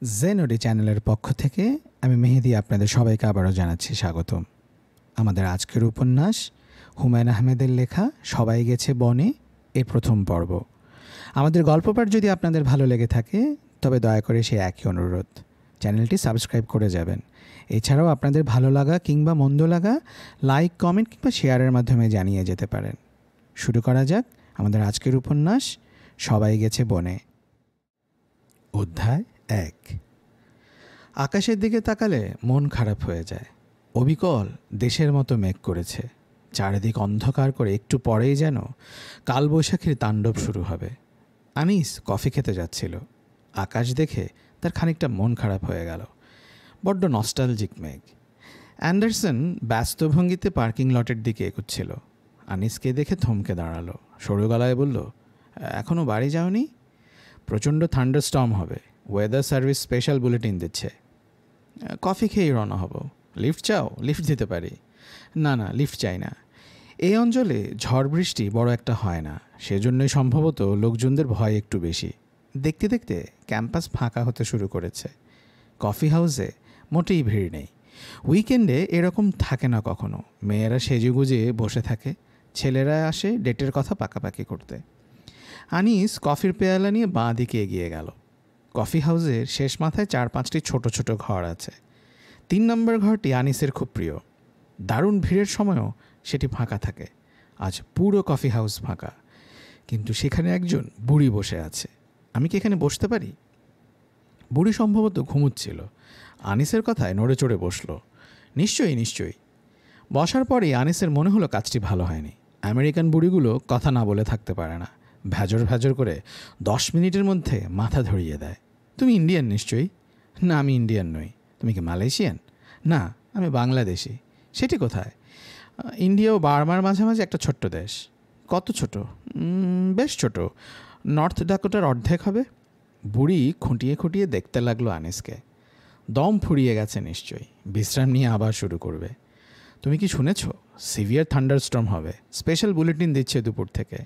জেনোডি চ্যানেলের পক্ষ থেকে আমি মেহেদি আপনাদের সবাইকে আবারও জানাচ্ছি স্বাগতম। আমাদের আজকের উপন্যাস হুমায়ুন আহমেদের লেখা সবাই গেছে বনে এর প্রথম পর্ব। আমাদের গল্পপাঠ যদি আপনাদের ভালো লেগে থাকে তবে দয়া করে সেই একই অনুরোধ, চ্যানেলটি সাবস্ক্রাইব করে যাবেন। এছাড়াও আপনাদের ভালো লাগা কিংবা মন্দ লাগা লাইক, কমেন্ট কিংবা শেয়ারের মাধ্যমে জানিয়ে যেতে পারেন। শুরু করা যাক আমাদের আজকের উপন্যাস সবাই গেছে বনে। অধ্যায় 1। আকাশের দিকে তাকালে মন খারাপ হয়ে যায়। অবিকল দেশের মতো মেঘ করেছে, চারিদিক অন্ধকার করে একটু পরেই যেন কালবৈশাখীর তাণ্ডব শুরু হবে। আনিস কফি খেতে যাচ্ছিল, আকাশ দেখে তার খানিকটা মন খারাপ হয়ে গেল। বড্ড নস্টালজিক মেঘ। অ্যান্ডারসন ব্যস্ত ভঙ্গিতে পার্কিং লটের দিকে এগুচ্ছিল। আনিসকে দেখে থমকে দাঁড়ালো, সরু গলায় বলল, এখনও বাড়ি যাওনি? প্রচণ্ড থান্ডারস্টর্ম হবে, ওয়েদার সার্ভিস স্পেশাল বুলেটিন দিচ্ছে। কফি খেয়েই রওনা হব। লিফট চাও? লিফট দিতে পারি। না, লিফট চাই না। এই অঞ্চলে ঝড় বৃষ্টি বড় একটা হয় না, সেজন্যই সম্ভবত লোকজনদের ভয় একটু বেশি। দেখতে দেখতে ক্যাম্পাস ফাঁকা হতে শুরু করেছে। কফি হাউসে মোটেই ভিড় নেই। উইকেন্ডে এরকম থাকে না কখনো। মেয়েরা সেজেগুজে বসে থাকে, ছেলেরা আসে ডেটের কথা পাকাপাকি করতে। আনিস কফির পেয়ালা নিয়ে বাঁ দিকে এগিয়ে গেল। কফি হাউসের শেষ মাথায় 4-5টি ছোট ছোট ঘর আছে। 3 নম্বর ঘরটি আনিসের খুব প্রিয়। দারুণ ভিড়ের সময়ও সেটি ফাঁকা থাকে। আজ পুরো কফি হাউস ফাঁকা, কিন্তু সেখানে একজন বুড়ি বসে আছে। আমি কি এখানে বসতে পারি? বুড়ি সম্ভবত ঘুমুচ্ছিল। আনিসের কথায় নড়ে চড়ে বসল। নিশ্চয়ই। বসার পরেই আনিসের মনে হলো কাজটি ভালো হয়নি। আমেরিকান বুড়িগুলো কথা না বলে থাকতে পারে না। ভ্যাজর করে 10 মিনিটের মধ্যে মাথা ধরিয়ে দেয়। তুমি ইন্ডিয়ান নিশ্চয়ই? না, আমি ইন্ডিয়ান নই। তুমি কি মালয়েশিয়ান? না, আমি বাংলাদেশি। সেটি কোথায়? ইন্ডিয়া ও বার্মার মাঝামাঝি একটা ছোট্ট দেশ। কত ছোট? বেশ ছোট, নর্থ ডাকোটার অর্ধেক হবে। বুড়ি খুঁটিয়ে দেখতে লাগলো আনিসকে। দম ফুরিয়ে গেছে নিশ্চয়ই, বিশ্রাম নিয়ে আবার শুরু করবে। তুমি কি শুনেছ? সিভিয়ার থান্ডারস্টর্ম হবে, স্পেশাল বুলেটিন দিচ্ছে দুপুর থেকে।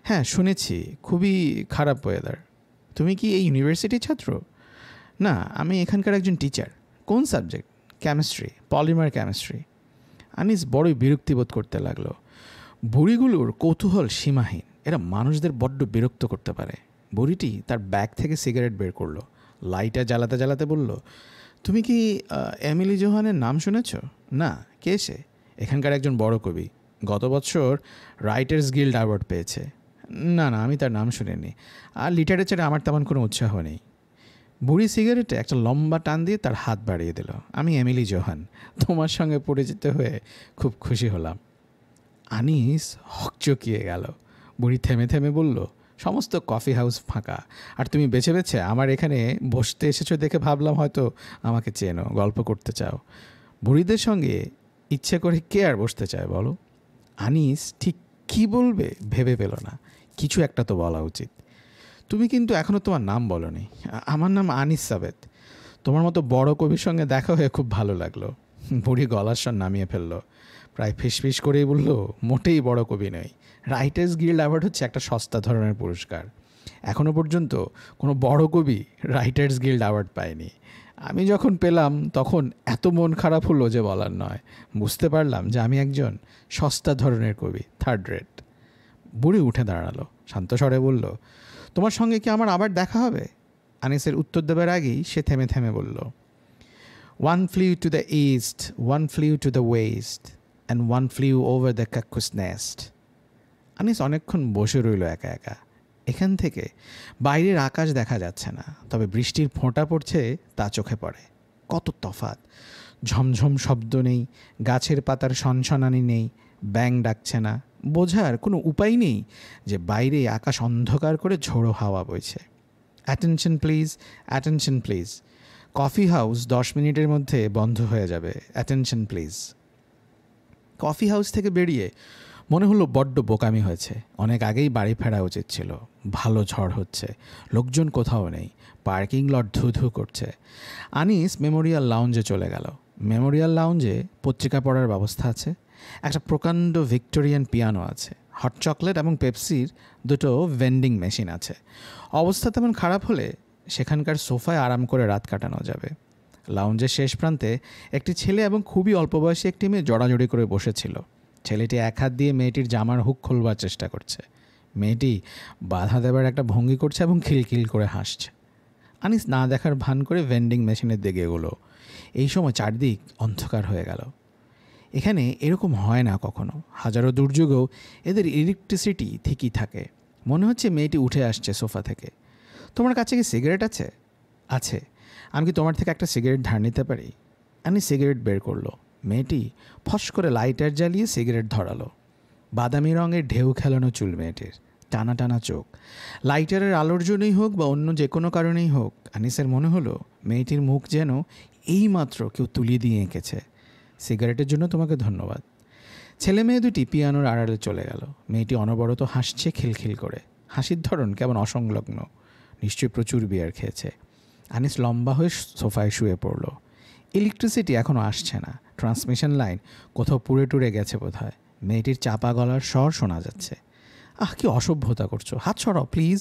হ্যাঁ শুনেছি, খুবই খারাপ ওয়েদার। তুমি কি এই ইউনিভার্সিটির ছাত্র? না, আমি এখানকার একজন টিচার। কোন subject? Chemistry, polymer chemistry. Anis বড়ই বিরক্তিবোধ করতে লাগলো। বুড়িগুলোর কৌতূহল সীমাহীন, এরা মানুষদের বড্ড বিরক্ত করতে পারে। বুড়িটি তার ব্যাগ থেকে সিগারেট বের করলো, লাইটার জ্বালাতে বলল, তুমি কি এমিলি জোহানের নাম শুনেছ? না, কে সে? এখানকার একজন বড় কবি, গত বছর রাইটার্স গিল্ড অ্যাওয়ার্ড পেয়েছে। না, আমি তার নাম শুনিনি। আর লিটারেচারে আমার তেমন কোনো উৎসাহ নেই। বুড়ি সিগারেটে একটা লম্বা টান দিয়ে তার হাত বাড়িয়ে দিল। আমি এমিলি জোহান, তোমার সঙ্গে পরিচিত হয়ে খুব খুশি হলাম। আনিস হকচকিয়ে গেল। বুড়ি থেমে বলল, সমস্ত কফি হাউস ফাঁকা, আর তুমি বেছে আমার এখানে বসতে এসেছো দেখে ভাবলাম হয়তো আমাকে চেনো, গল্প করতে চাও। বুড়িদের সঙ্গে ইচ্ছে করে কে আর বসতে চায় বলো? আনিস ঠিক কী বলবে ভেবে পেল না। কিছু একটা তো বলা উচিত। তুমি কিন্তু এখনও তোমার নাম বলনি। আমার নাম আনিস সাবেদ। তোমার মতো বড় কবির সঙ্গে দেখা হয়ে খুব ভালো লাগলো। বুড়ি গলার স্বর নামিয়ে ফেললো, প্রায় ফিসফিস করেই বলল, মোটেই বড় কবি নই। রাইটার্স গিল্ড অ্যাওয়ার্ড হচ্ছে একটা সস্তা ধরনের পুরস্কার। এখনও পর্যন্ত কোনো বড় কবি রাইটার্স গিল্ড অ্যাওয়ার্ড পায়নি। আমি যখন পেলাম তখন এত মন খারাপ হলো যে বলার নয়। বুঝতে পারলাম যে আমি একজন সস্তা ধরনের কবি, থার্ড রেট। বুড়ি উঠে দাঁড়ালো, শান্ত স্বরে বলল, তোমার সঙ্গে কি আমার আবার দেখা হবে? আনিসের উত্তর দেবার আগেই সে থেমে বলল, One flew to the east, one flew to the west, and one flew over the cuckoo's nest. Anis অনেকক্ষণ বসে রইল একা। এখান থেকে বাইরের আকাশ দেখা যাচ্ছে না, তবে বৃষ্টির ফোঁটা পড়ছে তা চোখে পড়ে। কত তফাৎ! ঝমঝম শব্দ নেই, গাছের পাতার সনসনানি নেই, ব্যাঙ ডাকছে না। বোঝার কোনো উপায় নেই যে বাইরে আকাশ অন্ধকার করে ঝোড়ো হাওয়া বইছে। Attention please. কফি হাউস 10 মিনিটের মধ্যে বন্ধ হয়ে যাবে। Attention please. কফি হাউস থেকে বেরিয়ে মনে হলো বড্ড বোকামি হয়েছে। অনেক আগেই বাড়ি ফেরা উচিত ছিল। ভালো ঝড় হচ্ছে, লোকজন কোথাও নেই, পার্কিং লট ধু করছে। আনিস মেমোরিয়াল লাউঞ্জে চলে গেল। মেমোরিয়াল লাউঞ্জে পত্রিকা পড়ার ব্যবস্থা আছে, একটা প্রকাণ্ড ভিক্টোরিয়ান পিয়ানো আছে, হট চকলেট এবং পেপসির দুটো ভেন্ডিং মেশিন আছে। অবস্থা তেমন খারাপ হলে সেখানকার সোফায় আরাম করে রাত কাটানো যাবে। লাউঞ্জের শেষ প্রান্তে একটি ছেলে এবং খুবই অল্প বয়সী একটি মেয়ে জড়াজড়ি করে বসেছিল। ছেলেটি এক হাত দিয়ে মেয়েটির জামার হুক খুলবার চেষ্টা করছে। মেয়েটি বাধা দেবার একটা ভঙ্গি করছে এবং খিলখিল করে হাসছে। আনিস না দেখার ভান করে ভেন্ডিং মেশিনের দিকে এগোলো। এই সময় চারদিক অন্ধকার হয়ে গেল। এখানে এরকম হয় না কখনো। হাজারো দুর্যোগেও এদের ইলেকট্রিসিটি ঠিকই থাকে। মনে হচ্ছে মেয়েটি উঠে আসছে সোফা থেকে। তোমার কাছে কি সিগারেট আছে? আছে। আমি কি তোমার থেকে একটা সিগারেট ধার নিতে পারি? আনিস সিগারেট বের করলো। মেয়েটি ফস করে লাইটার জ্বালিয়ে সিগারেট ধরালো। বাদামি রঙের ঢেউ খেলানো চুল মেয়েটির, টানা টানা চোখ। লাইটারের আলোর জন্যই হোক বা অন্য যে কোনো কারণেই হোক, আনিসের মনে হলো মেয়েটির মুখ যেন এইমাত্র কেউ তুলিয়ে দিয়ে এঁকেছে। সিগারেটের জন্য তোমাকে ধন্যবাদ। ছেলে মেয়ে দুটি পিয়ানোর আড়ালে চলে গেল। মেয়েটি অনবরত হাসছে খিলখিল করে। হাসির ধরন কেমন অসংলগ্ন। নিশ্চয়ই প্রচুর বিয়ার খেয়েছে। আনিস লম্বা হয়ে সোফায় শুয়ে পড়ল। ইলেকট্রিসিটি এখনও আসছে না। ট্রান্সমিশন লাইন কোথাও পুড়ে টুড়ে গেছে বোধহয়। মেয়েটির চাপা গলার স্বর শোনা যাচ্ছে। কি অসভ্যতা করছো, হাত সরাও প্লিজ।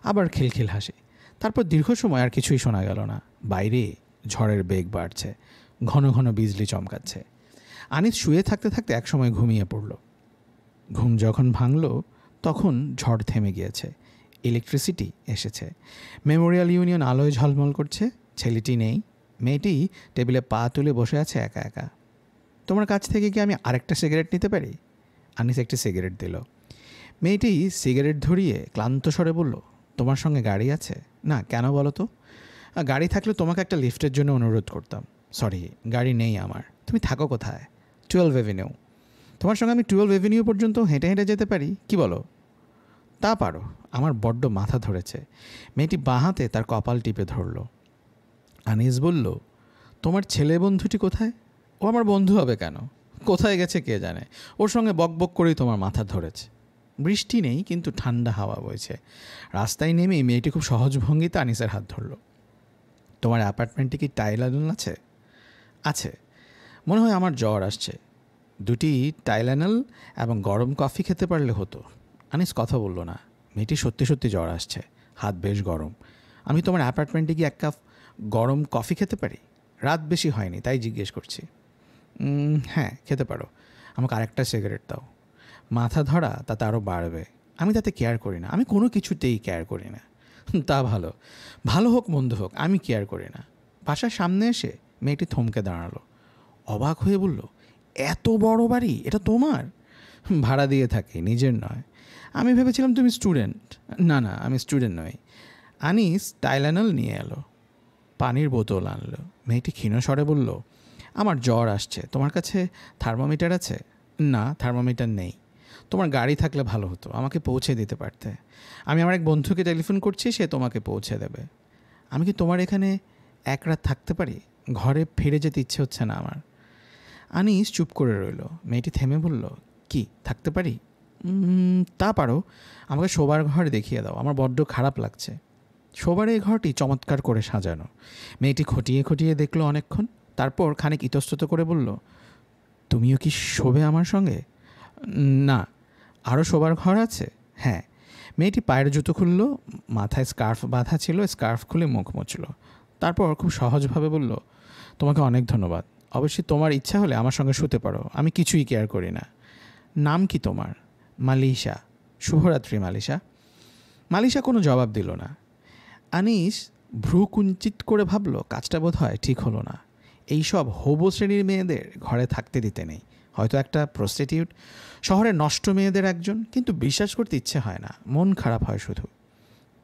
আবার খিলখিল হাসি। তারপর দীর্ঘ সময় আর কিছুই শোনা গেল না। বাইরে ঝড়ের বেগ বাড়ছে, ঘন ঘন বিজলি চমকাচ্ছে। আনিস শুয়ে থাকতে থাকতে একসময় ঘুমিয়ে পড়ল। ঘুম যখন ভাঙল তখন ঝড় থেমে গিয়েছে। ইলেকট্রিসিটি এসেছে। মেমোরিয়াল ইউনিয়ন আলোয় ঝলমল করছে। ছেলেটি নেই। মেয়েটি টেবিলে পা তুলে বসে আছে একা একা। তোমার কাছ থেকে কি আমি আরেকটা সিগারেট নিতে পারি? আনিস একটি সিগারেট দিল। মেয়েটি সিগারেট ধরিয়ে ক্লান্ত স্বরে বলল, তোমার সঙ্গে গাড়ি আছে? না, কেন বলো তো? গাড়ি থাকলে তোমাকে একটা লিফটের জন্য অনুরোধ করতাম। সরি, গাড়ি নেই আমার। তুমি থাকো কোথায়? 12 এভিনিউ। তোমার সঙ্গে আমি 12 এভিনিউ পর্যন্ত হেঁটে হেঁটে যেতে পারি, কি বলো? তা পারো। আমার বড্ড মাথা ধরেছে। মেয়েটি বাঁ হাতে তার কপাল টিপে ধরল। আনিস বলল, তোমার ছেলে বন্ধুটি কোথায়? ও আমার বন্ধু হবে কেন? কোথায় গেছে কে জানে। ওর সঙ্গে বকবক করেই তোমার মাথা ধরেছে। বৃষ্টি নেই, কিন্তু ঠান্ডা হাওয়া বইছে। রাস্তায় নেমেই মেয়েটি খুব সহজ ভঙ্গিতে আনিসের হাত ধরল। তোমার অ্যাপার্টমেন্টে কি টাইলানল আছে? আছে। মনে হয় আমার জ্বর আসছে। দুটি টাইলানল এবং গরম কফি খেতে পারলে হতো। আনিস কথা বলল না। মেয়েটি সত্যি সত্যি জ্বর আসছে, হাত বেশ গরম। আমি তোমার অ্যাপার্টমেন্টে গিয়ে 1 কাপ গরম কফি খেতে পারি? রাত বেশি হয়নি তাই জিজ্ঞেস করছি। হ্যাঁ, খেতে পারো। আমাকে আরেকটা সিগারেট দাও। মাথা ধরা তাতে আরও বাড়বে। আমি তাতে কেয়ার করি না। আমি কোনো কিছুতেই কেয়ার করি না। তা ভালো। ভালো হোক মন্দ হোক, আমি কেয়ার করি না। বাসার সামনে এসে মেয়েটি থমকে দাঁড়ালো। অবাক হয়ে বলল, এত বড় বাড়ি, এটা তোমার? ভাড়া দিয়ে থাকি, নিজের নয়। আমি ভেবেছিলাম তুমি স্টুডেন্ট। না না, আমি স্টুডেন্ট নই। আনিস টাইলানল নিয়ে এলো, পানির বোতল আনলো। মেয়েটি ক্ষীণ স্বরে বলল, আমার জ্বর আসছে। তোমার কাছে থার্মোমিটার আছে? না, থার্মোমিটার নেই। তোমার গাড়ি থাকলে ভালো হতো, আমাকে পৌঁছে দিতে পারতে। আমি আমার এক বন্ধুকে টেলিফোন করছি, সে তোমাকে পৌঁছে দেবে। আমি কি তোমার এখানে 1 রাত থাকতে পারি? ঘরে ফিরে যেতে ইচ্ছে হচ্ছে না আমার। আনিস চুপ করে রইল। মেয়েটি থেমে বলল, কি থাকতে পারি? তা পারো। আমাকে শোবার ঘর দেখিয়ে দাও, আমার বড্ড খারাপ লাগছে। শোবার এই ঘরটি চমৎকার করে সাজানো। মেয়েটি খটিয়ে খটিয়ে দেখলো অনেকক্ষণ। তারপর খানিক ইতস্তত করে বলল, তুমিও কি শোবে আমার সঙ্গে? না। আরও শোবার ঘর আছে? হ্যাঁ। মেয়েটি পায়ের জুতো খুলল। মাথায় স্কার্ফ বাঁধা ছিল, স্কার্ফ খুলে মুখ মুছল। তারপর খুব সহজভাবে বলল, তোমাকে অনেক ধন্যবাদ। অবশ্যই তোমার ইচ্ছা হলে আমার সঙ্গে শুতে পারো, আমি কিছুই কেয়ার করি না। নাম কি তোমার? মালিশা। শুভরাত্রি মালিশা। মালিশা কোনো জবাব দিল না। আনিস ভ্রু কুঞ্চিত করে ভাবল, কাজটা বোধ হয় ঠিক হলো না। এইসব হোবো শ্রেণীর মেয়েদের ঘরে থাকতে দিতে নেই। হয়তো একটা প্রস্টিটিউট, শহরের নষ্ট মেয়েদের একজন। কিন্তু বিশ্বাস করতে ইচ্ছে হয় না, মন খারাপ হয় শুধু।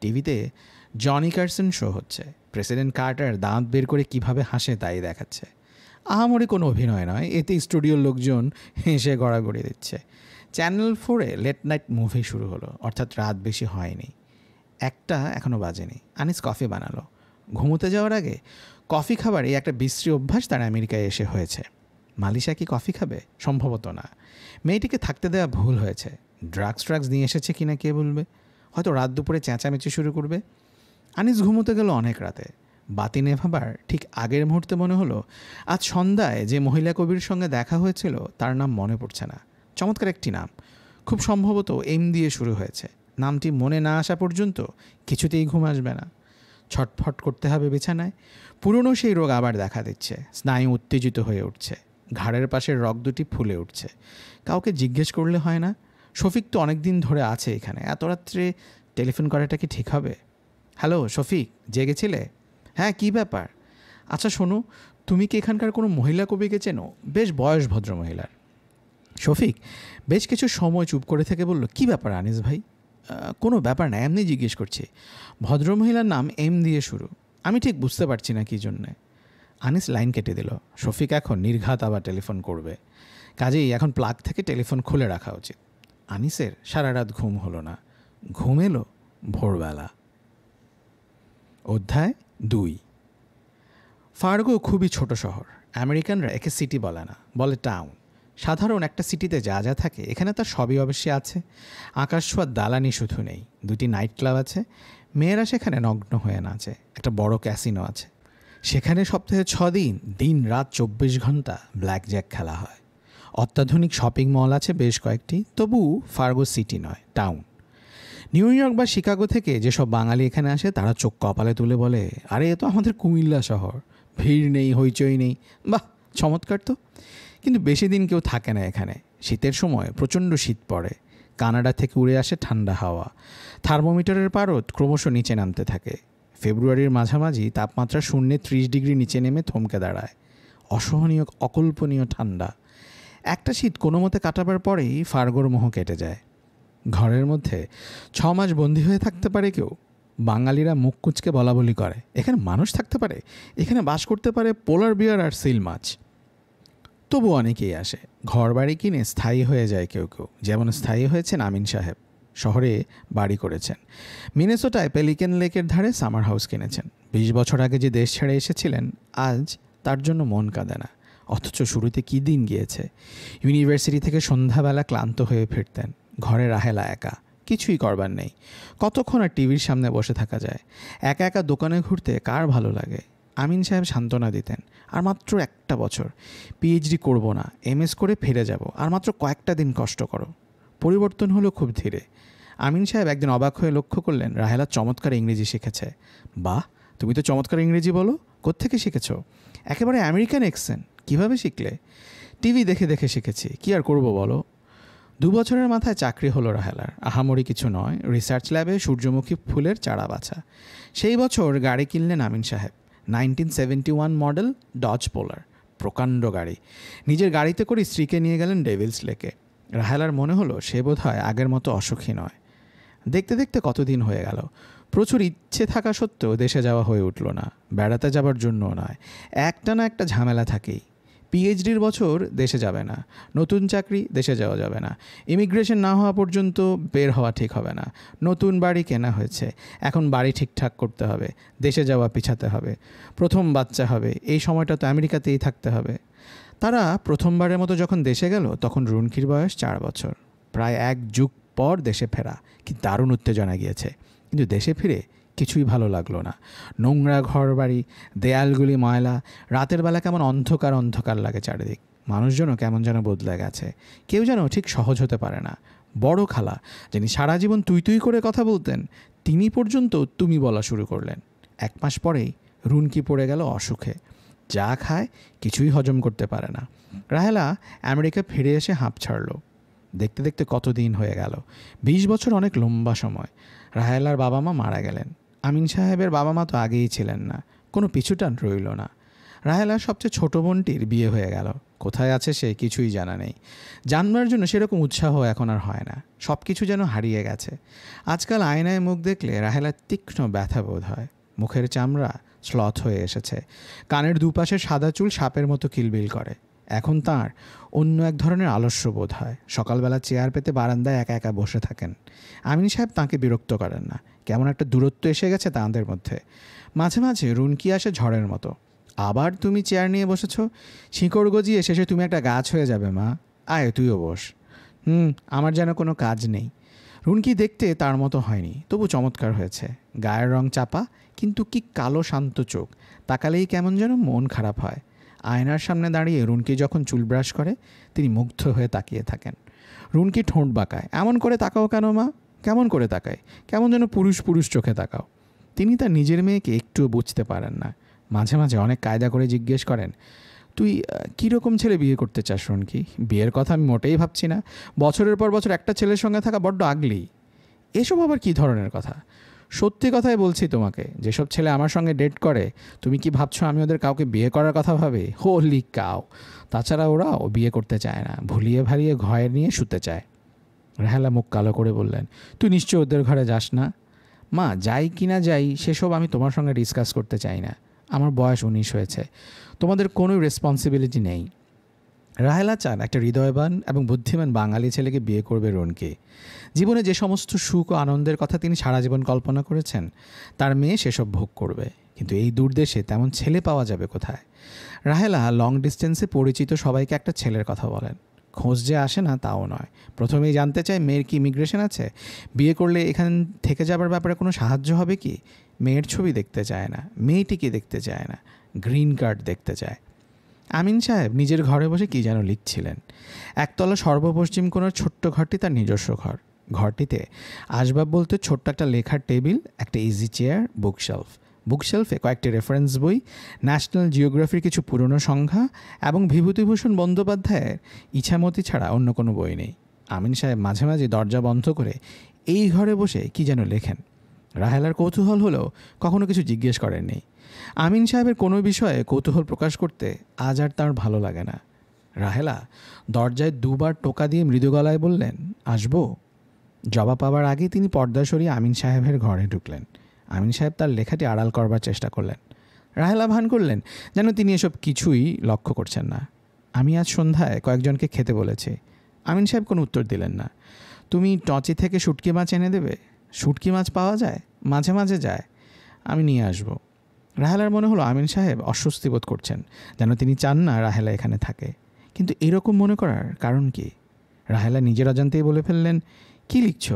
টিভিতে জনি কার্সন শো হচ্ছে। প্রেসিডেন্ট কার্টার দাঁত বের করে কিভাবে হাসে তাই দেখাচ্ছে। আহামরি কোনো অভিনয় নয়, এতে স্টুডিওর লোকজন হেসে গড়াগড়ি দিচ্ছে। চ্যানেল 4-এ লেট নাইট মুভি শুরু হলো, অর্থাৎ রাত বেশি হয়নি। 1টা এখনও বাজেনি। আনিস কফি বানালো। ঘুমোতে যাওয়ার আগে কফি খাবার এই একটা বিশ্রী অভ্যাস তার আমেরিকায় এসে হয়েছে। মালিশা কি কফি খাবে? সম্ভবত না। মেয়েটিকে থাকতে দেওয়া ভুল হয়েছে। ড্রাগস নিয়ে এসেছে কিনা কে বলবে। হয়তো রাত দুপুরে চেঁচামেচি শুরু করবে। আনিস ঘুমোতে গেল অনেক রাতে। বাতি নেভাবার ঠিক আগের মুহূর্তে মনে হলো, আজ সন্ধ্যায় যে মহিলা কবির সঙ্গে দেখা হয়েছিল তার নাম মনে পড়ছে না। চমৎকার একটি নাম, খুব সম্ভবত এম দিয়ে শুরু হয়েছে। নামটি মনে না আসা পর্যন্ত কিছুতেই ঘুম আসবে না। ছটফট করতে হবে বিছানায়। পুরনো সেই রোগ আবার দেখা দিচ্ছে, স্নায়ু উত্তেজিত হয়ে উঠছে, ঘাড়ের পাশের রগ দুটি ফুলে উঠছে। কাউকে জিজ্ঞেস করলে হয় না? শফিক তো অনেক দিন ধরে আছে এখানে, এত রাত্রে টেলিফোন করাটা কি ঠিক হবে? হ্যালো শফিক, জেগেছিলে? হ্যাঁ, কী ব্যাপার? আচ্ছা শোনো, তুমি কি এখানকার কোনো মহিলা কবিকে চেনো? বেশ বয়স ভদ্র মহিলার। শফিক বেশ কিছু সময় চুপ করে থেকে বলল, কী ব্যাপার আনিস ভাই? কোনো ব্যাপার না, এমনি জিজ্ঞেস করছি। ভদ্রমহিলার নাম এম দিয়ে শুরু। আমি ঠিক বুঝতে পারছি না কী জন্যে। আনিস লাইন কেটে দিল। শফিক এখন নির্ঘাত আবার টেলিফোন করবে, কাজেই এখন প্লাগ থেকে টেলিফোন খুলে রাখা উচিত। আনিসের সারা রাত ঘুম হলো না। ঘুম এলো ভোরবেলা। অধ্যায় 2। ফার্গো খুবই ছোট শহর। আমেরিকানরা একে সিটি বলে না, বলে টাউন। সাধারণ একটা সিটিতে যা যা থাকে এখানে তার সবই অবশ্যই আছে। আকাশ ছোঁয়া দালানি শুধু নেই, 2টি নাইট ক্লাব আছে, মেয়েরা সেখানে নগ্ন হয়ে নাচে। একটা বড় ক্যাসিনো আছে, সেখানে সপ্তাহে 6 দিন দিন রাত 24 ঘন্টা ব্ল্যাক জ্যাক খেলা হয়। অত্যাধুনিক শপিং মল আছে বেশ কয়েকটি, তবু ফার্গো সিটি নয়, টাউন। নিউ ইয়র্ক বা শিকাগো থেকে যেসব বাঙালি এখানে আসে তারা চোখ কপালে তুলে বলে, আরে এ তো আমাদের কুমিল্লা শহর, ভিড় নেই, হইচই নেই, বাহ চমৎকার তো। কিন্তু বেশি দিন কেউ থাকে না এখানে। শীতের সময় প্রচণ্ড শীত পড়ে, কানাডা থেকে উড়ে আসে ঠান্ডা হাওয়া, থার্মোমিটারের পারদ ক্রমশ নিচে নামতে থাকে। ফেব্রুয়ারির মাঝামাঝি তাপমাত্রা 0 ডিগ্রি নিচে নেমে থমকে দাঁড়ায়। অসহনীয় অকল্পনীয় ঠান্ডা। একটা শীত কোনো মতে কাটাবার পরেই ফার্গোর মোহ কেটে যায়। ঘরের মধ্যে 6 মাস বন্দি হয়ে থাকতে পারে কেউ? বাঙালিরা মুখ কুচকে বলা বলি করে, এখানে মানুষ থাকতে পারে, এখানে বাস করতে পারে পোলার বিয়ার আর সিল মাছ। তবু অনেকেই আসে, ঘর বাড়ি কিনে স্থায়ী হয়ে যায় কেউ কেউ, যেমন স্থায়ী হয়েছেন আমিন সাহেব। শহরে বাড়ি করেছেন, মিনেসোটায় পেলিকেন লেকের ধারে সামার হাউস কিনেছেন। 20 বছর আগে যে দেশ ছেড়ে এসেছিলেন, আজ তার জন্য মন কাঁদে না। অথচ শুরুতে কী দিন গিয়েছে। ইউনিভার্সিটি থেকে সন্ধ্যাবেলা ক্লান্ত হয়ে ফিরতেন, ঘরে রাহেলা একা, কিছুই করবার নেই। কতক্ষণ আর টিভির সামনে বসে থাকা যায়? একা একা দোকানে ঘুরতে কার ভালো লাগে? আমিন সাহেব সান্ত্বনা দিতেন, আর মাত্র একটা বছর, পিএইচডি করব না, এমএস করে ফিরে যাব, আর মাত্র কয়েকটা দিন কষ্ট করো। পরিবর্তন হলো খুব ধীরে। আমিন সাহেব একদিন অবাক হয়ে লক্ষ্য করলেন রাহেলা চমৎকার ইংরেজি শিখেছে। বাহ, তুমি তো চমৎকার ইংরেজি বলো, কোত্থেকে শিখেছ? একেবারে আমেরিকান অ্যাকসেন্ট। কীভাবে শিখলে? টিভি দেখে দেখে শিখেছি, কি আর করব বলো। 2 বছরের মাথায় চাকরি হলো রাহেলার। আহামরি কিছু নয়, রিসার্চ ল্যাবে সূর্যমুখী ফুলের চারা বাছা। সেই বছর গাড়ি কিনলেন আমিন সাহেব, 1971 মডেল ডজ পোলার, প্রকাণ্ড গাড়ি। নিজের গাড়িতে করে স্ত্রীকে নিয়ে গেলেন ডেভিলস লেকে। রাহেলার মনে হলো সে বোধহয় আগের মতো অসুখী নয়। দেখতে দেখতে কতদিন হয়ে গেল। প্রচুর ইচ্ছে থাকা সত্ত্বেও দেশে যাওয়া হয়ে উঠল না। বেড়াতে যাবার জন্যও নয়, একটা না একটা ঝামেলা থাকেই। পিএইচডির বছর দেশে যাবে না, নতুন চাকরি, দেশে যাওয়া যাবে না, ইমিগ্রেশন না হওয়া পর্যন্ত বের হওয়া ঠিক হবে না, নতুন বাড়ি কেনা হয়েছে, এখন বাড়ি ঠিকঠাক করতে হবে, দেশে যাওয়া পিছাতে হবে, প্রথম বাচ্চা হবে, এই সময়টা তো আমেরিকাতেই থাকতে হবে। তারা প্রথমবারের মতো যখন দেশে গেল তখন রুনকির বয়স 4 বছর। প্রায় 1 যুগ পর দেশে ফেরা, কি দারুণ উত্তেজনা গিয়েছে। কিন্তু দেশে ফিরে কিছুই ভালো লাগলো না। নোংরা ঘর বাড়ি, দেয়ালগুলি ময়লা, রাতের বেলা কেমন অন্ধকার অন্ধকার লাগে চারিদিক। মানুষজনও কেমন যেন বদলে গেছে, কেউ যেন ঠিক সহজ হতে পারে না। বড় খালা, যিনি সারা জীবন তুই তুই করে কথা বলতেন, তিনি পর্যন্ত তুমি বলা শুরু করলেন। 1 মাস পরেই রুনকি পড়ে গেল অসুখে। যা খায় কিছুই হজম করতে পারে না। রাহেলা আমেরিকা ফিরে এসে হাঁপ ছাড়ল। দেখতে দেখতে কতদিন হয়ে গেল। 20 বছর অনেক লম্বা সময়। রাহেলার বাবা মা মারা গেলেন। আমিন সাহেবের বাবা মা তো আগেই ছিলেন না, কোনো পিছুটান রইল না। রাহেলার সবচেয়ে ছোট বোনটির বিয়ে হয়ে গেল। কোথায় আছে সে কিছুই জানা নেই। জানবার জন্য সেরকম উৎসাহ এখন আর হয় না। সব কিছু যেন হারিয়ে গেছে। আজকাল আয়নায় মুখ দেখলে রাহেলার তীক্ষ্ণ ব্যথা বোধ হয়। মুখের চামড়া স্লথ হয়ে এসেছে, কানের দুপাশে সাদা চুল সাপের মতো কিলবিল করে। এখন তার অন্য এক ধরনের আলস্য বোধ হয়। সকালবেলা চেয়ার পেতে বারান্দায় একা একা বসে থাকেন। আমিন সাহেব তাঁকে বিরক্ত করেন না, কেমন একটা দূরত্ব এসে গেছে তাঁদের মধ্যে। মাঝে মাঝে রুনকি আসে ঝড়ের মতো। আবার তুমি চেয়ার নিয়ে বসেছ, শিকড় গজিয়ে শেষে তুমি একটা গাছ হয়ে যাবে মা, আয় তুইও বস। আমার যেন কোনো কাজ নেই। রুনকি দেখতে তার মতো হয়নি, তবু চমৎকার হয়েছে। গায়ের রং চাপা, কিন্তু কি কালো শান্ত চোখ, তাকালেই কেমন যেন মন খারাপ হয়। আয়নার সামনে দাঁড়িয়ে রুনকি যখন চুল ব্রাশ করে তিনি মুগ্ধ হয়ে তাকিয়ে থাকেন। রুনকি ঠোঁট বাঁকায়, এমন করে তাকাও কেন মা? কেমন করে তাকায়? কেমন যেন পুরুষ পুরুষ চোখে তাকাও। তিনি তার নিজের মেয়েকে একটুও বুঝতে পারেন না। মাঝে মাঝে অনেক কায়দা করে জিজ্ঞেস করেন, তুই কীরকম ছেলে বিয়ে করতে চাস রনকি? বিয়ের কথা আমি মোটেই ভাবছি না। বছরের পর বছর একটা ছেলের সঙ্গে থাকা বড্ড আগলি। এসব আবার কী ধরনের কথা? সত্যি কথাই বলছি তোমাকে, যেসব ছেলে আমার সঙ্গে ডেট করে, তুমি কি ভাবছো আমি ওদের কাউকে বিয়ে করার কথা ভাবে? হোলি কাউ! তাছাড়া ওরাও বিয়ে করতে চায় না, ভুলিয়ে ভালিয়ে ঘরে নিয়ে শুতে চায়। রাহেলা মুখ কালো করে বললেন, তুই নিশ্চয় ওদের ঘরে যাস না? মা, যাই কি না যাই সেসব আমি তোমার সঙ্গে ডিসকাস করতে চাই না। আমার বয়স 19 হয়েছে, তোমাদের কোনো রেসপন্সিবিলিটি নেই। রাহেলা চান একটা হৃদয়বান এবং বুদ্ধিমান বাঙালি ছেলেকে বিয়ে করবে রনকে। জীবনে যে সমস্ত সুখ ও আনন্দের কথা তিনি সারা জীবন কল্পনা করেছেন, তার মেয়ে সেসব ভোগ করবে। কিন্তু এই দূরদেশে তেমন ছেলে পাওয়া যাবে কোথায়? রাহেলা লং ডিস্টেন্সে পরিচিত সবাইকে একটা ছেলের কথা বলেন। খোঁজ যে আসে না তাও নয়, প্রথমেই জানতে চায় মেয়ের কি ইমিগ্রেশন আছে, বিয়ে করলে এখান থেকে যাবার ব্যাপারে কোনো সাহায্য হবে কি। মেয়ের ছবি দেখতে চায় না, মেয়েটিকে দেখতে চায় না, গ্রিন কার্ড দেখতে চায়। আমিন সাহেব নিজের ঘরে বসে কী যেন লিখছিলেন। একতলা সর্বপশ্চিম কোণার ছোট্ট ঘরটি তার নিজস্ব ঘর। ঘরটিতে আসবাব বলতে ছোট্ট একটা লেখার টেবিল, একটা ইজি চেয়ার, বুকশেলফে কয়েকটি রেফারেন্স বই, ন্যাশনাল জিওগ্রাফির কিছু পুরনো সংখ্যা এবং বিভূতিভূষণ বন্দ্যোপাধ্যায়ের ইছামতি ছাড়া অন্য কোনো বই নেই। আমিন সাহেব মাঝে মাঝে দরজা বন্ধ করে এই ঘরে বসে কী যেন লেখেন। রাহেলার কৌতূহল হলেও কখনো কিছু জিজ্ঞেস করেননি। আমিন সাহেবের কোনো বিষয়ে কৌতূহল প্রকাশ করতে আজ আর তার ভালো লাগে না। রাহেলা দরজায় দুবার টোকা দিয়ে মৃদু গলায় বললেন, আসবো? জবাব পাওয়ার আগেই তিনি পর্দা সরিয়ে আমিন সাহেবের ঘরে ঢুকলেন। আমিন সাহেব তার লেখাটি আড়াল করবার চেষ্টা করলেন। রাহেলা ভান করলেন যেন তিনি এসব কিছুই লক্ষ্য করছেন না। আমি আজ সন্ধ্যায় কয়েকজনকে খেতে বলেছি। আমিন সাহেব কোনো উত্তর দিলেন না। তুমি টচি থেকে শুটকি মাছ এনে দেবে? শুটকি মাছ পাওয়া যায়? মাঝে মাঝে যায়, আমি নিয়ে আসবো। রাহেলার মনে হলো আমিন সাহেব অস্বস্তি বোধ করছেন, যেন তিনি চান না রাহেলা এখানে থাকে। কিন্তু এরকম মনে করার কারণ কি? রাহেলা নিজের অজান্তেই বলে ফেললেন, কি লিখছ?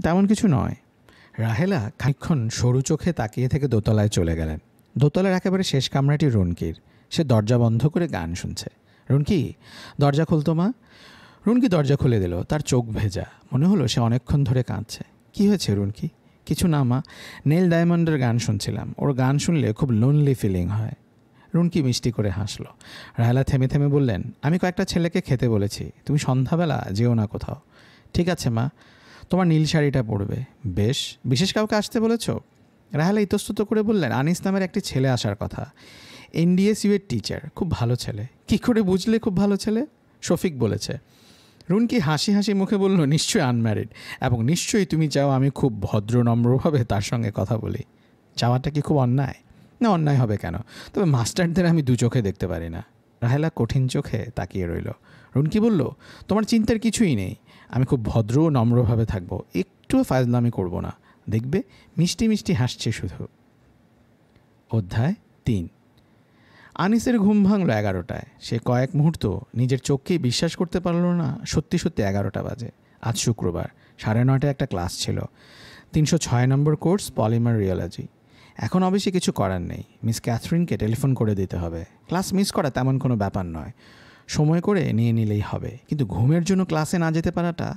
তেমন কিছু নয়। রাহেলা খানিকক্ষণ সরু চোখে তাকিয়ে থেকে দোতলায় চলে গেলেন। দোতলার একেবারে শেষ কামরাটি রুনকির। সে দরজা বন্ধ করে গান শুনছে। রুনকি, দরজা খুলতো মা। রুনকি দরজা খুলে দিল। তার চোখ ভেজা, মনে হলো সে অনেকক্ষণ ধরে কাঁদছে। কি হয়েছে রুনকি? কিছু না মা, নেল ডায়মন্ডের গান শুনছিলাম। ওর গান শুনলে খুব লোনলি ফিলিং হয়। রুনকি মিষ্টি করে হাসলো। রাহেলা থেমে থেমে বললেন, আমি কয়েকটা ছেলেকে খেতে বলেছি, তুমি সন্ধ্যাবেলা যেও না কোথাও। ঠিক আছে মা, তোমার নীল শাড়িটা পরবে। বেশ, বিশেষ কাউকে আসতে বলেছ? রাহেলা ইতস্তত করে বললেন, আনিস নামের একটি ছেলে আসার কথা। NDSU এর টিচার, খুব ভালো ছেলে। কী করে বুঝলে খুব ভালো ছেলে? শফিক বলেছে। রুনকি হাসি হাসি মুখে বলল, নিশ্চয়ই আনম্যারিড, এবং নিশ্চয়ই তুমি চাও আমি খুব ভদ্র নম্রভাবে তার সঙ্গে কথা বলি। চাওয়াটা কি খুব অন্যায়? না, অন্যায় হবে কেন? তবে মাস্টারদের আমি দু চোখে দেখতে পারি না। রাহেলা কঠিন চোখে তাকিয়ে রইল। রুনকি বলল, তোমার চিন্তার কিছুই নেই, আমি খুব ভদ্র ও নম্রভাবে থাকবো, একটুও ফাজলামি করব না, দেখবে মিষ্টি মিষ্টি হাসছে শুধু। অধ্যায় 3। আনিসের ঘুম ভাঙল 11টায়। সে কয়েক মুহূর্ত নিজের চোখকেই বিশ্বাস করতে পারল না, সত্যি সত্যি 11টা বাজে। আজ শুক্রবার, 9:30টায় একটা ক্লাস ছিল। 306 নম্বর কোর্স, পলিমার রিওলজি। এখন অবশ্যই কিছু করার নেই, মিস ক্যাথরিনকে টেলিফোন করে দিতে হবে। ক্লাস মিস করা তেমন কোনো ব্যাপার নয়, সময় করে নিয়ে নিলেই হবে। কিন্তু ঘুমের জন্য ক্লাসে না যেতে পারাটা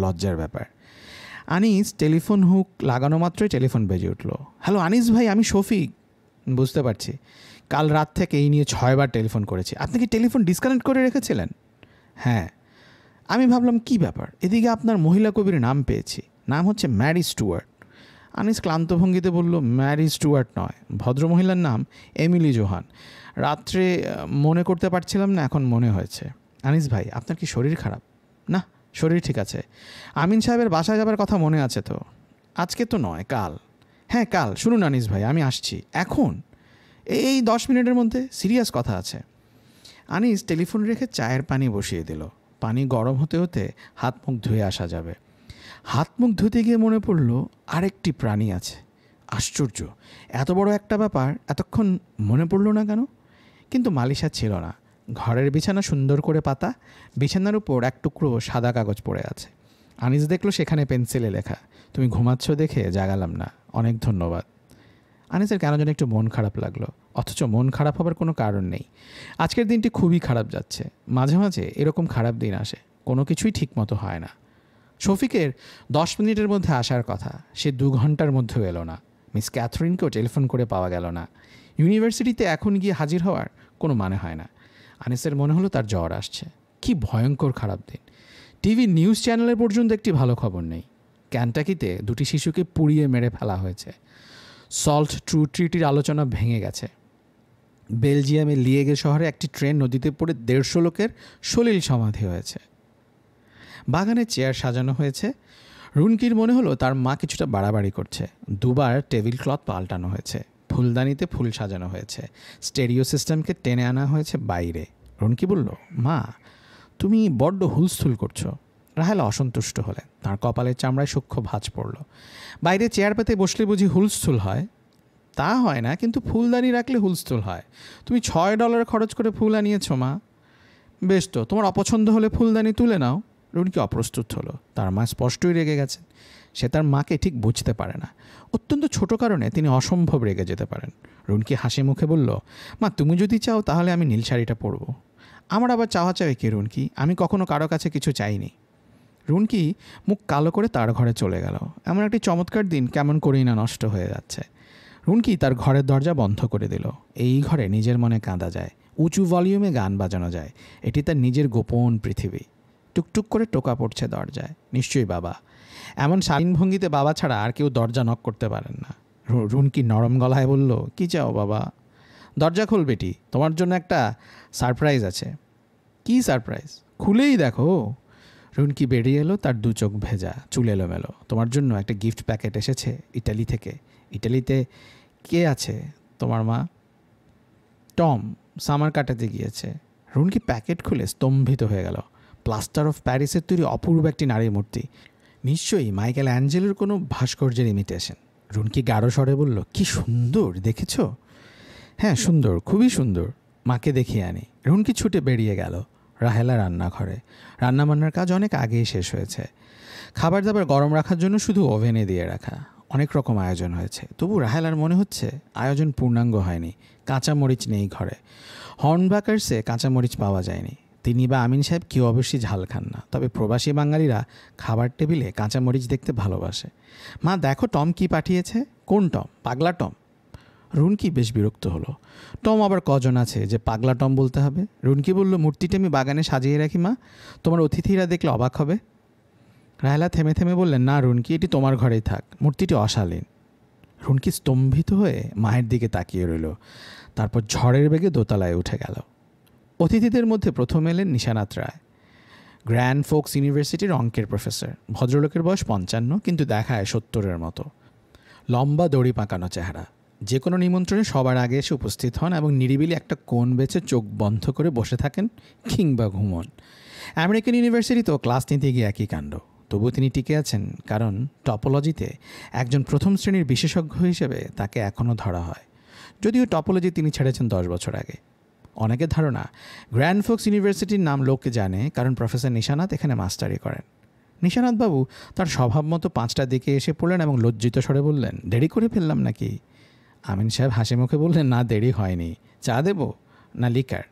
লজ্জার ব্যাপার। আনিস টেলিফোন হুক লাগানো মাত্রই টেলিফোন বেজে উঠল। হ্যালো আনিস ভাই, আমি শফিক। বুঝতে পারছি, কাল রাত থেকে এই নিয়ে 6 বার টেলিফোন করেছি। আপনি কি টেলিফোন ডিসকানেক্ট করে রেখেছিলেন? হ্যাঁ। আমি ভাবলাম কি ব্যাপার, এদিকে আপনার মহিলা কবির নাম পেয়েছি, নাম হচ্ছে ম্যারি স্টুয়ার্ট। আনিস ক্লান্ত ভঙ্গিতে বলল, ম্যারি স্টুয়ার্ট নয়, ভদ্রমহিলার নাম এমিলি জোহান। রাত্রে মনে করতে পারছিলাম না, এখন মনে হয়েছে। আনিস ভাই, আপনার কি শরীর খারাপ? না, শরীর ঠিক আছে। আমিন সাহেবের বাসায় যাবার কথা মনে আছে তো? আজকে তো নয়, কাল। হ্যাঁ কাল। শুনুন আনিস ভাই, আমি আসছি এখন, এই 10 মিনিটের মধ্যে, সিরিয়াস কথা আছে। আনিস টেলিফোন রেখে চায়ের পানি বসিয়ে দিল। পানি গরম হতে হতে হাত মুখ ধুয়ে আসা যাবে। হাত মুখ ধুতে গিয়ে মনে পড়ল আরেকটি প্রাণী আছে। আশ্চর্য, এত বড় একটা ব্যাপার এতক্ষণ মনে পড়ল না কেন? কিন্তু মালিশা ছিল না। ঘরের বিছানা সুন্দর করে পাতা, বিছানার উপর এক টুকরো সাদা কাগজ পড়ে আছে। আনিস দেখলো সেখানে পেন্সিলে লেখা, তুমি ঘুমাচ্ছ দেখে জাগালাম না, অনেক ধন্যবাদ। আনিসের কেন যেন একটু মন খারাপ লাগলো, অথচ মন খারাপ হবার কোনো কারণ নেই। আজকের দিনটি খুবই খারাপ যাচ্ছে। মাঝে মাঝে এরকম খারাপ দিন আসে, কোনো কিছুই ঠিক মতো হয় না। শফিকের 10 মিনিটের মধ্যে আসার কথা, সে 2 ঘন্টার মধ্যেও এলো না। মিস ক্যাথরিনকেও টেলিফোন করে পাওয়া গেল না। ইউনিভার্সিটিতে এখন গিয়ে হাজির হওয়ার কোনো মানে হয় না। আনিসের মনে হলো তার জ্বর আসছে। কি ভয়ঙ্কর খারাপ দিন। টিভি নিউজ চ্যানেলে পর্যন্ত একটি ভালো খবর নেই। ক্যান্টাকিতে 2টি শিশুকে পুড়িয়ে মেরে ফেলা হয়েছে। সল্ট ট্রিটির আলোচনা ভেঙে গেছে। বেলজিয়ামে লিয়েগে শহরে একটি ট্রেন নদীতে পড়ে 150 লোকের সলিল সমাধি হয়েছে। বাগানে চেয়ার সাজানো হয়েছে। রুনকির মনে হলো তার মা কিছুটা বাড়াবাড়ি করছে। 2বার টেবিল ক্লথ পাল্টানো হয়েছে। ফুলদানিতে ফুল সাজানো হয়েছে। স্টেরিও সিস্টেমকে টেনে আনা হয়েছে বাইরে। রুনকি বলল, মা তুমি বড্ড হুলস্থুল করছো। রাহেলা অসন্তুষ্ট হলেন। তাঁর কপালের চামড়ায় সূক্ষ্ম ভাঁজ পড়ল। বাইরে চেয়ার পেতে বসলে বুঝি হুলস্থুল হয়? তা হয় না, কিন্তু ফুলদানি রাখলে হুলস্থুল হয়। তুমি $6 খরচ করে ফুল আনিয়েছ মা। বেশ তো, তোমার অপছন্দ হলে ফুলদানি তুলে নাও। রুনকি অপ্রস্তুত হলো। তার মা স্পষ্টই রেগে গেছেন। সে তার মাকে ঠিক বুঝতে পারে না। অত্যন্ত ছোট কারণে তিনি অসম্ভব রেগে যেতে পারেন। রুনকি হাসি মুখে বলল, মা তুমি যদি চাও তাহলে আমি নীল শাড়িটা পরবো। আমার আবার চাওয়া চাই কি রুনকি? আমি কখনো কারো কাছে কিছু চাইনি। রুনকি মুখ কালো করে তার ঘরে চলে গেল। এমন একটি চমৎকার দিন কেমন করেই না নষ্ট হয়ে যাচ্ছে। রুনকি তার ঘরের দরজা বন্ধ করে দিল। এই ঘরে নিজের মনে কাঁদা যায়, উঁচু ভলিউমে গান বাজানো যায়। এটি তার নিজের গোপন পৃথিবী। টুকটুক করে টোকা পড়ছে দরজায়। নিশ্চয়ই বাবা। এমন শালীন ভঙ্গিতে বাবা ছাড়া আর কেউ দরজা নক করতে পারেন না। রুনকি নরম গলায় বলল, কী চাও বাবা? দরজা খোল বেটি, তোমার জন্য একটা সারপ্রাইজ আছে। কী সারপ্রাইজ? খুলেই দেখো। রুনকি বেরিয়ে এলো, তার 2 চোখ ভেজা, চুল এলোমেলো। তোমার জন্য একটা গিফট প্যাকেট এসেছে ইটালি থেকে। ইটালিতে কে আছে তোমার মা? টম সামার কাটাতে গিয়েছে। রুনকি প্যাকেট খুলে স্তম্ভিত হয়ে গেল। প্লাস্টার অফ প্যারিসের তৈরি অপূর্ব একটি নারীর মূর্তি। নিশ্চয়ই মাইকেল অ্যাঞ্জেলোর কোনো ভাস্কর্যের ইমিটেশন। রুনকি গাঢ় স্বরে বলল, কি সুন্দর, দেখেছ? হ্যাঁ সুন্দর, খুবই সুন্দর। মাকে দেখিয়ে আনি। রুনকি ছুটে বেরিয়ে গেল। রাহেলা রান্নাঘরে। রান্নাবান্নার কাজ অনেক আগেই শেষ হয়েছে। খাবার দাবার গরম রাখার জন্য শুধু ওভেনে দিয়ে রাখা। অনেক রকম আয়োজন হয়েছে। তবু রাহেলার মনে হচ্ছে আয়োজন পূর্ণাঙ্গ হয়নি। কাঁচামরিচ নেই ঘরে। হর্নবাকার্সে কাঁচামরিচ পাওয়া যায়নি। তিনি বা আমিন সাহেব কেউ অবশ্যই ঝাল খান না। তবে প্রবাসী বাঙালিরা খাবার টেবিলে কাঁচামরিচ দেখতে ভালোবাসে। মা দেখো টম কি পাঠিয়েছে। কোন টম? পাগলা টম? রুনকি বেশ বিরক্ত হলো। টম আবার কজন আছে যে পাগলা টম বলতে হবে? রুনকি বলল, মূর্তিটা আমি বাগানে সাজিয়ে রাখি মা, তোমার অতিথিরা দেখলে অবাক হবে। রাহেলা থেমে থেমে বললেন, না রুনকি, এটি তোমার ঘরেই থাক, মূর্তিটি অশালীন। রুনকি স্তম্ভিত হয়ে মায়ের দিকে তাকিয়ে রইল। তারপর ঝড়ের বেগে দোতলায় উঠে গেল। অতিথিদের মধ্যে প্রথম এলেন নিশানাত রায়, গ্র্যান্ড ফোকস ইউনিভার্সিটির অঙ্কের প্রফেসর। ভদ্রলোকের বয়স 55, কিন্তু দেখায় 70-এর মতো। লম্বা দড়ি পাকানো চেহারা। যে কোনো নিমন্ত্রণে সবার আগে এসে উপস্থিত হন এবং নিরিবিলি একটা কোণ বেছে চোখ বন্ধ করে বসে থাকেন কিংবা ঘুমন। আমেরিকান ইউনিভার্সিটিতেও ক্লাস নিতে গিয়ে একই কাণ্ড। তবু তিনি টিকে আছেন, কারণ টপোলজিতে একজন প্রথম শ্রেণীর বিশেষজ্ঞ হিসেবে তাকে এখনও ধরা হয়। যদিও টপোলজি তিনি ছেড়েছেন 10 বছর আগে। অনেকের ধারণা গ্র্যান্ড ফোকস ইউনিভার্সিটির নাম লোকে জানে কারণ প্রফেসর নিশানাত এখানে মাস্টারি করেন। নিশানাতবাবু তার স্বভাব মতো 5টার দিকে এসে পড়লেন এবং লজ্জিত স্বরে বললেন, দেরি করে ফেললাম নাকি? আমিন সাহেব হাসি মুখে বললেন, না দেরি হয়নি। চা দেব না লিকার?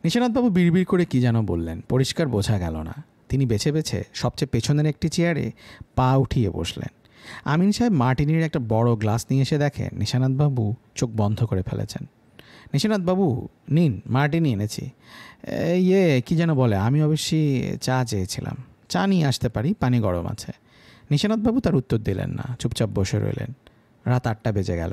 নিশানাতবাবু বিড়বিড় করে কী যেন বললেন, পরিষ্কার বোঝা গেল না। তিনি বেছে বেছে সবচেয়ে পেছনের একটি চেয়ারে পা উঠিয়ে বসলেন। আমিন সাহেব মার্টিনির একটা বড় গ্লাস নিয়ে এসে দেখেন নিশানাতবাবু চোখ বন্ধ করে ফেলেছেন। নিশানাতবাবু, নিন, মার্টিনি এনেছি। কী যেন বলে, আমি অবশ্যই চা চেয়েছিলাম। চা নিয়ে আসতে পারি, পানি গরম আছে। নিশানাতবাবু তার উত্তর দিলেন না, চুপচাপ বসে রইলেন। রাত 8টা বেজে গেল।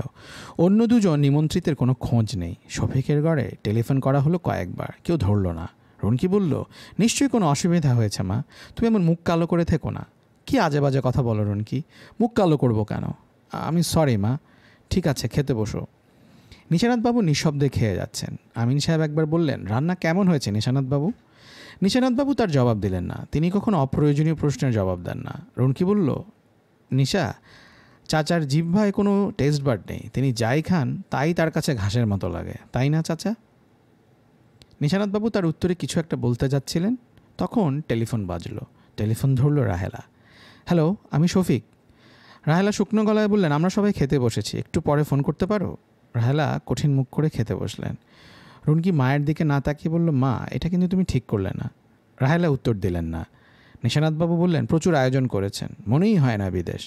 অন্য 2 জন নিমন্ত্রিতের কোনো খোঁজ নেই। শফিকের ঘরে টেলিফোন করা হলো কয়েকবার, কেউ ধরল না। রুনকি বলল, নিশ্চয়ই কোনো অসুবিধা হয়েছে মা, তুমি এমন মুখ কালো করে থেকো না। কি আজে বাজে কথা বলো রুনকি, মুখ কালো করবো কেন? আমি সরি মা। ঠিক আছে, খেতে বসো। নিশানাতবাবু নিঃশব্দে খেয়ে যাচ্ছেন। আমিন সাহেব একবার বললেন, রান্না কেমন হয়েছে নিশানাতবাবু? নিশানাতবাবু তার জবাব দিলেন না। তিনি কখনো অপ্রয়োজনীয় প্রশ্নের জবাব দেন না। রুনকি বলল, নিশা, চাচার জিহ্বায় কোনো টেস্ট বাড নেই। তিনি যাই খান তাই তার কাছে ঘাসের মতো লাগে, তাই না চাচা? নিশানাতবাবু তার উত্তরে কিছু একটা বলতে যাচ্ছিলেন, তখন টেলিফোন বাজলো। টেলিফোন ধরল রাহেলা। হ্যালো, আমি শফিক। রাহেলা শুকনো গলায় বললেন, আমরা সবাই খেতে বসেছি, একটু পরে ফোন করতে পারো? রাহেলা কঠিন মুখ করে খেতে বসলেন। রুনকি মায়ের দিকে না তাকিয়ে বলল, মা, এটা কিন্তু তুমি ঠিক করলে না। রাহেলা উত্তর দিলেন না। নিশানাতবাবু বললেন, প্রচুর আয়োজন করেছেন, মনেই হয় না বিদেশ।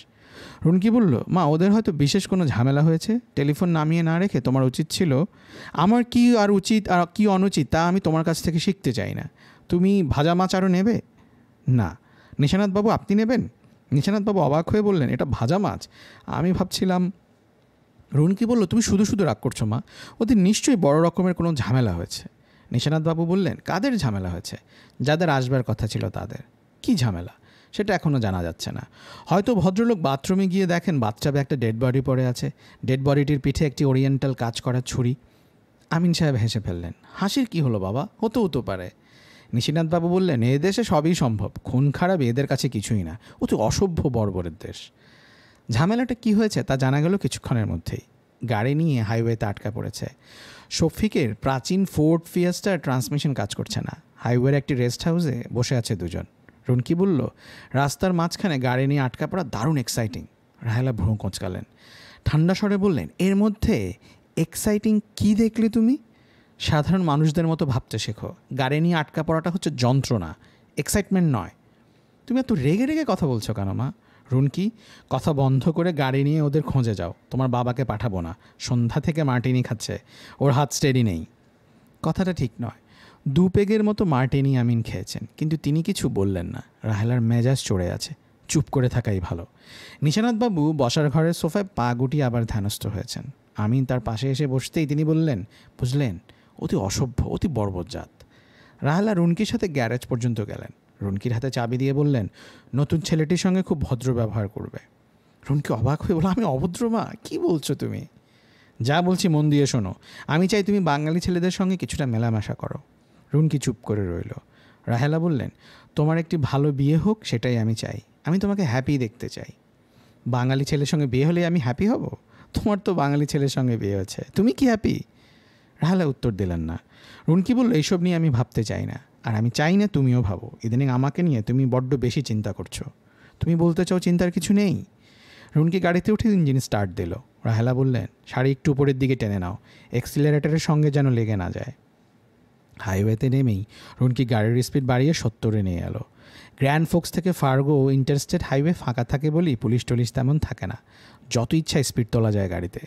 রুনকি বলল, মা ওদের হয়তো বিশেষ কোনো ঝামেলা হয়েছে, টেলিফোন নামিয়ে না রেখে তোমার উচিত ছিল। আমার কি আর উচিত আর কি অনুচিত তা আমি তোমার কাছ থেকে শিখতে চাই না। তুমি ভাজা মাছ আরও নেবে? না। নিশানাথবাবু আপনি নেবেন? নিশানাথবাবু অবাক হয়ে বললেন, এটা ভাজা মাছ? আমি ভাবছিলাম। রুনকি বলল, তুমি শুধু শুধু রাগ করছো মা, ওদের নিশ্চয়ই বড় রকমের কোনো ঝামেলা হয়েছে। নিশানাথবাবু বললেন, কাদের ঝামেলা হয়েছে? যাদের আসবার কথা ছিল তাদের। কি ঝামেলা সেটা এখনও জানা যাচ্ছে না। হয়তো ভদ্রলোক বাথরুমে গিয়ে দেখেন বাথটাবে একটা ডেড বডি পড়ে আছে, ডেড বডিটির পিঠে একটি ওরিয়েন্টাল কাজ করা ছুরি। আমিন সাহেব হেসে ফেললেন। হাসির কি হলো বাবা, হতেও পারে। নিশিনাথবাবু বললেন, এ দেশে সবই সম্ভব, খুন খারাপ এদের কাছে কিছুই না, ও তো অসভ্য বর্বরের দেশ। ঝামেলাটা কি হয়েছে তা জানা গেল কিছুক্ষণের মধ্যেই। গাড়ি নিয়ে হাইওয়েতে আটকা পড়েছে। শফিকের প্রাচীন ফোর্ড ফিয়েস্টার ট্রান্সমিশন কাজ করছে না। হাইওয়ের একটি রেস্ট হাউসে বসে আছে দুজন। রুনকি বলল, রাস্তার মাঝখানে গাড়ি নিয়ে আটকা পড়া দারুণ এক্সাইটিং। রাহেলা ভ্রু কোঁচকালেন। ঠান্ডা স্বরে বললেন, এর মধ্যে এক্সাইটিং কি দেখলে তুমি? সাধারণ মানুষদের মতো ভাবতে শেখো। গাড়ি নিয়ে আটকা পড়াটা হচ্ছে যন্ত্রণা, এক্সাইটমেন্ট নয়। তুমি এত রেগে রেগে কথা বলছো কেন মা? রুনকি, কথা বন্ধ করে গাড়ি নিয়ে ওদের খোঁজে যাও। তোমার বাবাকে পাঠাবো না, সন্ধ্যা থেকে মার্টিনি খাচ্ছে, ওর হাত স্টেডি নেই। কথাটা ঠিক নয়। 2 পেগের মতো মার্টিনি আমিন খেয়েছেন, কিন্তু তিনি কিছু বললেন না। রাহেলার মেজাজ চড়ে আছে, চুপ করে থাকাই ভালো। নিশানাথবাবু বসার ঘরের সোফায় পা গুটিয়ে আবার ধ্যানস্থ হয়েছেন। আমিন তার পাশে এসে বসতেই তিনি বললেন, বুঝলেন, অতি অসভ্য, অতি বর্বরজাত। রাহেলা রুনকির সাথে গ্যারেজ পর্যন্ত গেলেন। রুনকির হাতে চাবি দিয়ে বললেন, নতুন ছেলেটির সঙ্গে খুব ভদ্র ব্যবহার করবে। রুনকি অবাক হয়ে বলল, আমি অভদ্র মা? কী বলছো তুমি? যা বলছি মন দিয়ে শোনো। আমি চাই তুমি বাঙালি ছেলেদের সঙ্গে কিছুটা মেলামেশা করো। রুনকি চুপ করে রইল। রাহেলা বললেন, তোমার একটি ভালো বিয়ে হোক, সেটাই আমি চাই। আমি তোমাকে হ্যাপি দেখতে চাই। বাঙালি ছেলের সঙ্গে বিয়ে হলে আমি হ্যাপি হব? তোমার তো বাঙালি ছেলের সঙ্গে বিয়ে হচ্ছে, তুমি কি হ্যাপি? রাহেলা উত্তর দিলেন না। রুনকি বলল, এইসব নিয়ে আমি ভাবতে চাই না, আর আমি চাই না তুমিও ভাবো। ইদানিং আমাকে নিয়ে তুমি বড্ড বেশি চিন্তা করছো। তুমি বলতে চাও চিন্তার কিছু নেই? রুনকি গাড়িতে উঠে ইঞ্জিন স্টার্ট দিল। রাহেলা বললেন, শাড়ি একটু উপরের দিকে টেনে নাও, এক্সিলারেটরের সঙ্গে যেন লেগে না যায়। হাইওয়েতে নেমেই রুনকি গাড়ির স্পিড বাড়িয়ে 70-এ নিয়ে এলো। গ্র্যান্ড ফোক্স থেকে ফার্গো ইন্টারস্টেট হাইওয়ে ফাঁকা থাকে বলেই পুলিশ টুলিশ তেমন থাকে না, যত ইচ্ছা স্পিড তোলা যায় গাড়িতে।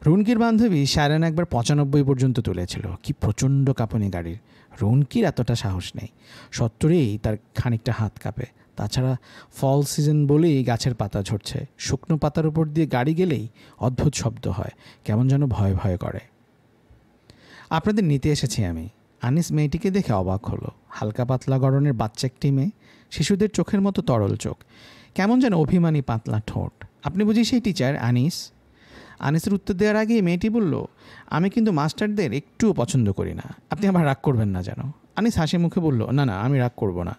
রুনকির বান্ধবী শ্যারন একবার 95 পর্যন্ত তুলেছিল। কি প্রচণ্ড কাঁপুনি গাড়ির! রুনকির এতটা সাহস নেই। 70-এই তার খানিকটা হাত কাঁপে। তাছাড়া ফল সিজন বলেই গাছের পাতা ঝরছে, শুকনো পাতার উপর দিয়ে গাড়ি গেলেই অদ্ভুত শব্দ হয়, কেমন যেন ভয় ভয় করে। আপনাদের নিতে এসেছি আমি। আনিস মেয়েটিকে দেখে অবাক হলো। হালকা পাতলা গড়নের বাচ্চা একটি মেয়ে, শিশুদের চোখের মতো তরল চোখ, কেমন যেন অভিমানী পাতলা ঠোঁট। আপনি বুঝি সেই টিচার আনিস? আনিসের উত্তর দেওয়ার আগেই মেয়েটি বলল, আমি কিন্তু মাস্টারদের একটুও পছন্দ করি না, আপনি আবার রাগ করবেন না যেন। আনিস হাসি মুখে বলল, না না, আমি রাগ করব না।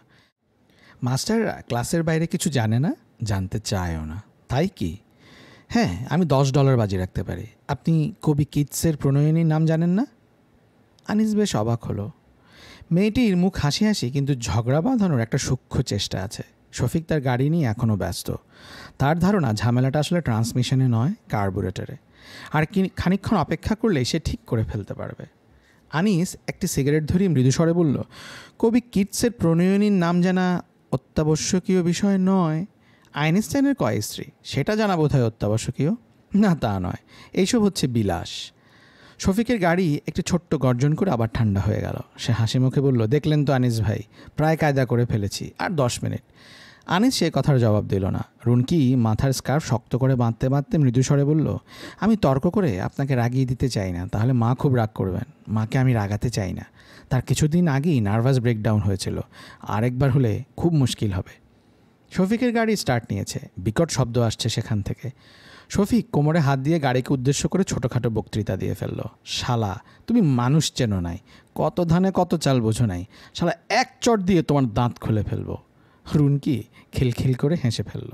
মাস্টাররা ক্লাসের বাইরে কিছু জানে না, জানতে চায়ও না। তাই কি? হ্যাঁ, আমি $10 বাজি রাখতে পারি। আপনি কবি কিটসের প্রণয়িনীর নাম জানেন না? আনিস বেশ অবাক হলো। মেয়েটির মুখ হাসি হাসি, কিন্তু ঝগড়া বাঁধানোর একটা সূক্ষ্ম চেষ্টা আছে। শফিক তার গাড়ি নিয়ে এখনও ব্যস্ত। তার ধারণা ঝামেলাটা আসলে ট্রান্সমিশনে নয়, কার্বুরেটরে। আর খানিকক্ষণ অপেক্ষা করলেই সে ঠিক করে ফেলতে পারবে। আনিস একটি সিগারেট ধরিয়ে মৃদুস্বরে বলল, কবি কিটসের প্রণয়িনীর নাম জানা অত্যাবশ্যকীয় বিষয় নয়। আইনস্টাইনের কয় স্ত্রী, সেটা জানা বোধহয় অত্যাবশ্যকীয়? না, তা নয়, এইসব হচ্ছে বিলাস। শফিকের গাড়ি একটি ছোট্ট গর্জন করে আবার ঠান্ডা হয়ে গেল। সে হাসি মুখে বলল, দেখলেন তো আনিস ভাই, প্রায় কায়দা করে ফেলেছি, আর 10 মিনিট। আনিস সে কথার জবাব দিল না। রুনকি মাথার স্কার্ফ শক্ত করে বাঁধতে বাঁধতে মৃদুস্বরে বলল, আমি তর্ক করে আপনাকে রাগিয়ে দিতে চাই না, তাহলে মা খুব রাগ করবেন। মাকে আমি রাগাতে চাই না। তার কিছুদিন আগেই নার্ভাস ব্রেকডাউন হয়েছিল, আরেকবার হলে খুব মুশকিল হবে। শফিকের গাড়ি স্টার্ট নিয়েছে, বিকট শব্দ আসছে সেখান থেকে। শফিক কোমরে হাত দিয়ে গাড়িকে উদ্দেশ্য করে ছোটোখাটো বক্তৃতা দিয়ে ফেলল, শালা তুমি মানুষ চেনো নাই, কত ধানে কত চাল বোঝো নাই, শালা এক চট দিয়ে তোমার দাঁত খুলে ফেলবো। রুনকি খিলখিল করে হেসে ফেলল।